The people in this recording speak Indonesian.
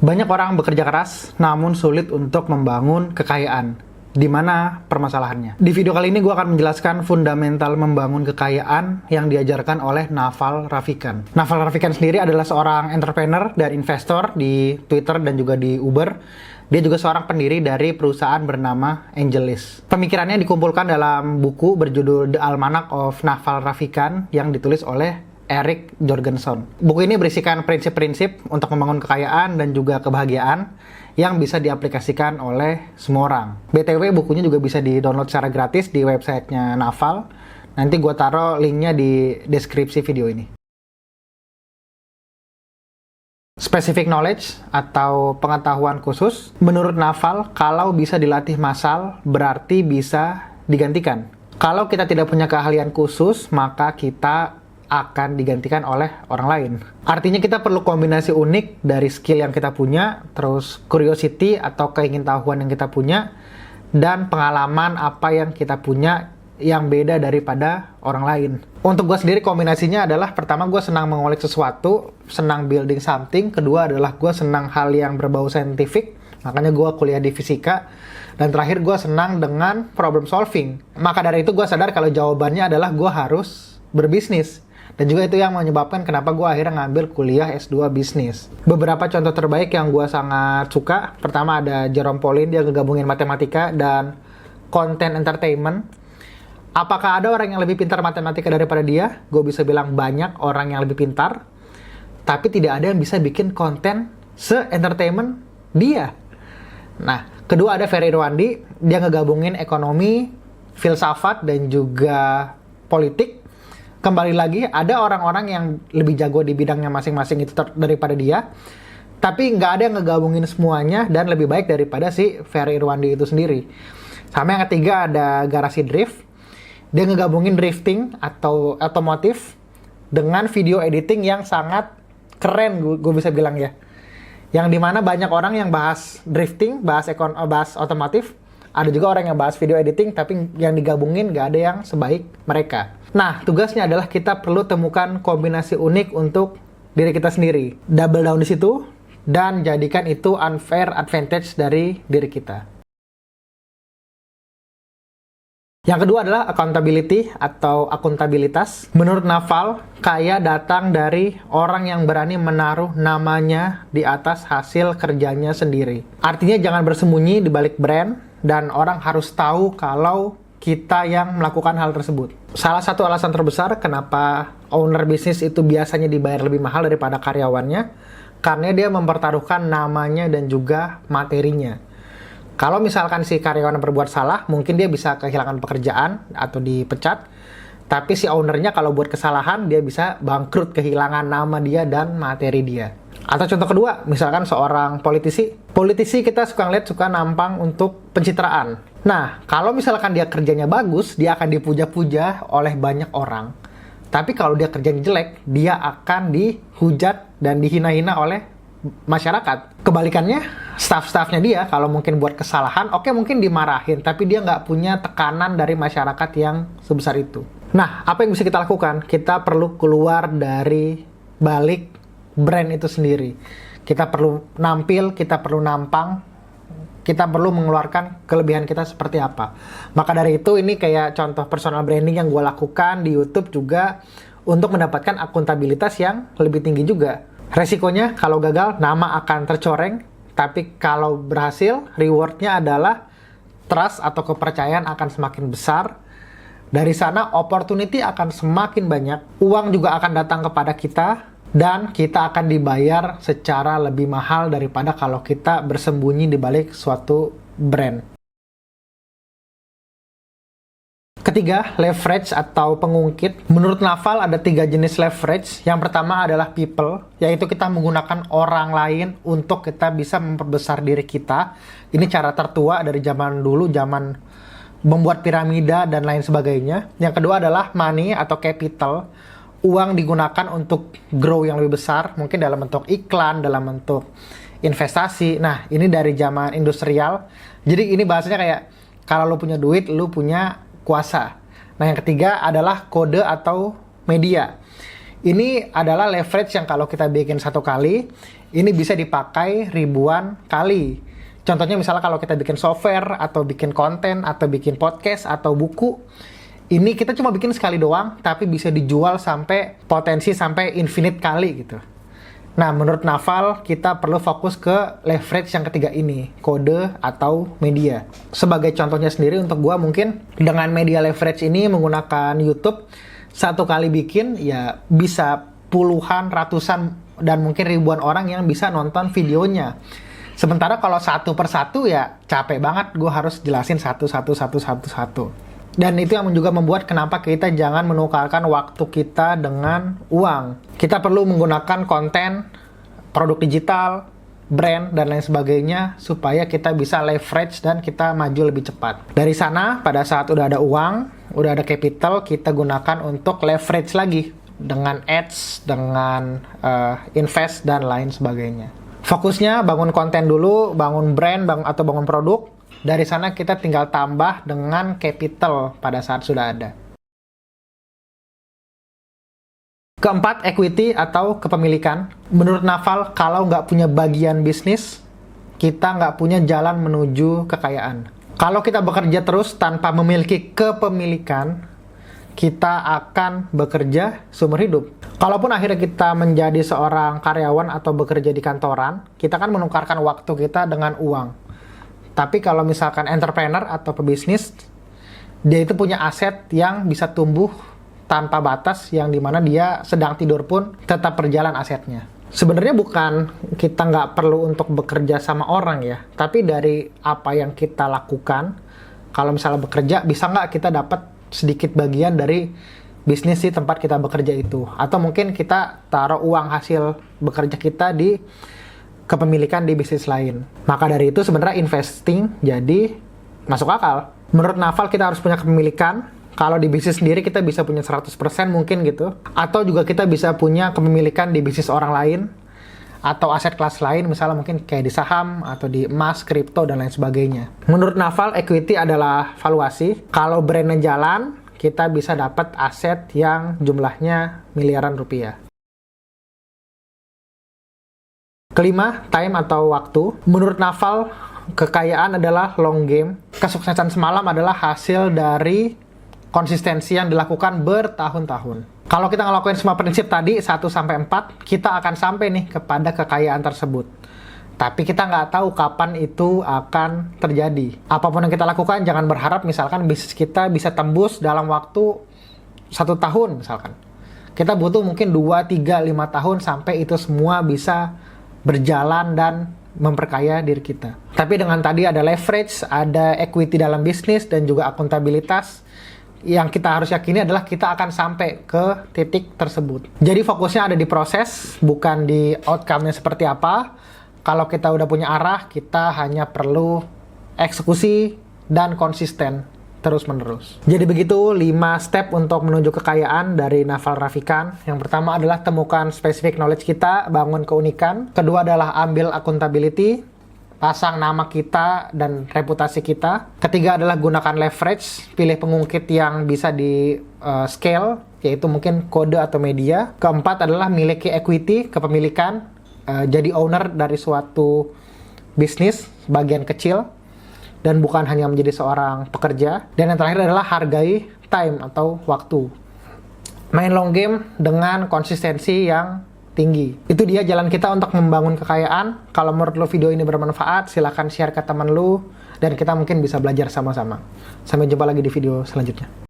Banyak orang bekerja keras, namun sulit untuk membangun kekayaan. Di mana permasalahannya? Di video kali ini gue akan menjelaskan fundamental membangun kekayaan yang diajarkan oleh Naval Ravikant. Naval Ravikant sendiri adalah seorang entrepreneur dan investor di Twitter dan juga di Uber. Dia juga seorang pendiri dari perusahaan bernama AngelList. Pemikirannya dikumpulkan dalam buku berjudul The Almanac of Naval Ravikant yang ditulis oleh Erik Jorgenson. Buku ini berisikan prinsip-prinsip untuk membangun kekayaan dan juga kebahagiaan yang bisa diaplikasikan oleh semua orang. BTW, bukunya juga bisa di-download secara gratis di websitenya Naval. Nanti gue taruh linknya di deskripsi video ini. Specific knowledge atau pengetahuan khusus, menurut Naval, kalau bisa dilatih massal berarti bisa digantikan. Kalau kita tidak punya keahlian khusus, maka kita akan digantikan oleh orang lain. Artinya kita perlu kombinasi unik dari skill yang kita punya, terus curiosity atau keingintahuan yang kita punya, dan pengalaman apa yang kita punya yang beda daripada orang lain. Untuk gue sendiri kombinasinya adalah, pertama gue senang mengulik sesuatu, senang building something, kedua adalah gue senang hal yang berbau saintifik, makanya gue kuliah di fisika, dan terakhir gue senang dengan problem solving. Maka dari itu gue sadar kalau jawabannya adalah gue harus berbisnis. Dan juga itu yang menyebabkan kenapa gue akhirnya ngambil kuliah S2 bisnis. Beberapa contoh terbaik yang gue sangat suka, pertama ada Jerome Pauline, dia ngegabungin matematika dan content entertainment. Apakah ada orang yang lebih pintar matematika daripada dia? Gue bisa bilang banyak orang yang lebih pintar, tapi tidak ada yang bisa bikin konten se-entertainment dia. Nah, kedua ada Ferry Irwandi, dia ngegabungin ekonomi, filsafat, dan juga politik. Kembali lagi, ada orang-orang yang lebih jago di bidangnya masing-masing itu daripada dia, tapi nggak ada yang ngegabungin semuanya dan lebih baik daripada si Ferry Irwandi itu sendiri. Sama yang ketiga ada Garasi Drift, dia ngegabungin drifting atau otomotif dengan video editing yang sangat keren, gue bisa bilang ya. Yang dimana banyak orang yang bahas drifting, bahas otomotif, ada juga orang yang bahas video editing, tapi yang digabungin nggak ada yang sebaik mereka. Nah, tugasnya adalah kita perlu temukan kombinasi unik untuk diri kita sendiri. Double down di situ, dan jadikan itu unfair advantage dari diri kita. Yang kedua adalah accountability atau akuntabilitas. Menurut Naval, kaya datang dari orang yang berani menaruh namanya di atas hasil kerjanya sendiri. Artinya jangan bersembunyi di balik brand, dan orang harus tahu kalau kita yang melakukan hal tersebut. Salah satu alasan terbesar kenapa owner bisnis itu biasanya dibayar lebih mahal daripada karyawannya, karena dia mempertaruhkan namanya dan juga materinya. Kalau misalkan si karyawan berbuat salah, mungkin dia bisa kehilangan pekerjaan atau dipecat, tapi si ownernya kalau buat kesalahan, dia bisa bangkrut, kehilangan nama dia dan materi dia. Atau contoh kedua, misalkan seorang politisi. Politisi kita suka ngeliat, suka nampang untuk pencitraan. Nah, kalau misalkan dia kerjanya bagus, dia akan dipuja-puja oleh banyak orang. Tapi kalau dia kerjanya jelek, dia akan dihujat dan dihina-hina oleh masyarakat. Kebalikannya, staff-staffnya dia, kalau mungkin buat kesalahan, oke mungkin dimarahin, tapi dia nggak punya tekanan dari masyarakat yang sebesar itu. Nah, apa yang bisa kita lakukan? Kita perlu keluar dari balik brand itu sendiri. Kita perlu nampil, kita perlu nampang, kita perlu mengeluarkan kelebihan kita seperti apa. Maka dari itu, ini kayak contoh personal branding yang gue lakukan di YouTube juga untuk mendapatkan akuntabilitas yang lebih tinggi juga. Resikonya kalau gagal, nama akan tercoreng, tapi kalau berhasil, rewardnya adalah trust atau kepercayaan akan semakin besar. Dari sana, opportunity akan semakin banyak, uang juga akan datang kepada kita, dan kita akan dibayar secara lebih mahal daripada kalau kita bersembunyi di balik suatu brand. Ketiga, leverage atau pengungkit. Menurut Naval ada 3 jenis leverage. Yang pertama adalah people, yaitu kita menggunakan orang lain untuk kita bisa memperbesar diri kita. Ini cara tertua dari zaman dulu, zaman membuat piramida dan lain sebagainya. Yang kedua adalah money atau capital. Uang digunakan untuk grow yang lebih besar, mungkin dalam bentuk iklan, dalam bentuk investasi. Nah, ini dari zaman industrial. Jadi ini bahasanya kayak, kalau lu punya duit, lu punya kuasa. Nah, yang ketiga adalah kode atau media. Ini adalah leverage yang kalau kita bikin satu kali, ini bisa dipakai ribuan kali. Contohnya misalnya kalau kita bikin software, atau bikin konten, atau bikin podcast, atau buku, ini kita cuma bikin sekali doang, tapi bisa dijual sampai potensi sampai infinite kali gitu. Nah, menurut Naval, kita perlu fokus ke leverage yang ketiga ini, kode atau media. Sebagai contohnya sendiri untuk gua mungkin dengan media leverage ini menggunakan YouTube, satu kali bikin ya bisa puluhan, ratusan, dan mungkin ribuan orang yang bisa nonton videonya. Sementara kalau satu persatu ya capek banget, gua harus jelasin satu. Dan itu yang juga membuat kenapa kita jangan menukarkan waktu kita dengan uang. Kita perlu menggunakan konten, produk digital, brand, dan lain sebagainya supaya kita bisa leverage dan kita maju lebih cepat. Dari sana, pada saat udah ada uang, udah ada capital, kita gunakan untuk leverage lagi dengan ads, dengan invest, dan lain sebagainya. Fokusnya bangun konten dulu, bangun brand, atau bangun produk. Dari sana kita tinggal tambah dengan capital pada saat sudah ada. Keempat, equity atau kepemilikan. Menurut Naval, kalau nggak punya bagian bisnis, kita nggak punya jalan menuju kekayaan. Kalau kita bekerja terus tanpa memiliki kepemilikan, kita akan bekerja seumur hidup. Kalaupun akhirnya kita menjadi seorang karyawan atau bekerja di kantoran, kita kan menukarkan waktu kita dengan uang. Tapi kalau misalkan entrepreneur atau pebisnis, dia itu punya aset yang bisa tumbuh tanpa batas, yang dimana dia sedang tidur pun tetap berjalan asetnya. Sebenarnya bukan kita nggak perlu untuk bekerja sama orang ya, tapi dari apa yang kita lakukan, kalau misalnya bekerja, bisa nggak kita dapat sedikit bagian dari bisnis di tempat kita bekerja itu. Atau mungkin kita taruh uang hasil bekerja kita di kepemilikan di bisnis lain. Maka dari itu sebenarnya investing jadi masuk akal. Menurut Naval kita harus punya kepemilikan. Kalau di bisnis sendiri kita bisa punya 100% mungkin gitu. Atau juga kita bisa punya kepemilikan di bisnis orang lain. Atau aset kelas lain, misalnya mungkin kayak di saham, atau di emas, kripto, dan lain sebagainya. Menurut Naval, equity adalah valuasi. Kalau brandnya jalan, kita bisa dapat aset yang jumlahnya miliaran rupiah. Kelima, time atau waktu. Menurut Naval, kekayaan adalah long game. Kesuksesan semalam adalah hasil dari konsistensi yang dilakukan bertahun-tahun. Kalau kita ngelakuin semua prinsip tadi, 1-4, kita akan sampai nih kepada kekayaan tersebut. Tapi kita nggak tahu kapan itu akan terjadi. Apapun yang kita lakukan, jangan berharap misalkan bisnis kita bisa tembus dalam waktu 1 tahun misalkan. Kita butuh mungkin 2, 3, 5 tahun sampai itu semua bisa berjalan dan memperkaya diri kita. Tapi dengan tadi ada leverage, ada equity dalam bisnis, dan juga akuntabilitas, yang kita harus yakini adalah kita akan sampai ke titik tersebut. Jadi fokusnya ada di proses, bukan di outcome-nya seperti apa. Kalau kita udah punya arah, kita hanya perlu eksekusi dan konsisten terus-menerus. Jadi begitu 5 step untuk menuju kekayaan dari Naval Rafikan. Yang pertama adalah temukan specific knowledge kita, bangun keunikan. Kedua adalah ambil accountability, pasang nama kita dan reputasi kita. Ketiga adalah gunakan leverage, pilih pengungkit yang bisa di scale, yaitu mungkin kode atau media. Keempat adalah miliki equity, kepemilikan, jadi owner dari suatu bisnis, bagian kecil, dan bukan hanya menjadi seorang pekerja. Dan yang terakhir adalah hargai time atau waktu. Main long game dengan konsistensi yang tinggi. Itu dia jalan kita untuk membangun kekayaan. Kalau menurut lo video ini bermanfaat, silahkan share ke teman lo, dan kita mungkin bisa belajar sama-sama. Sampai jumpa lagi di video selanjutnya.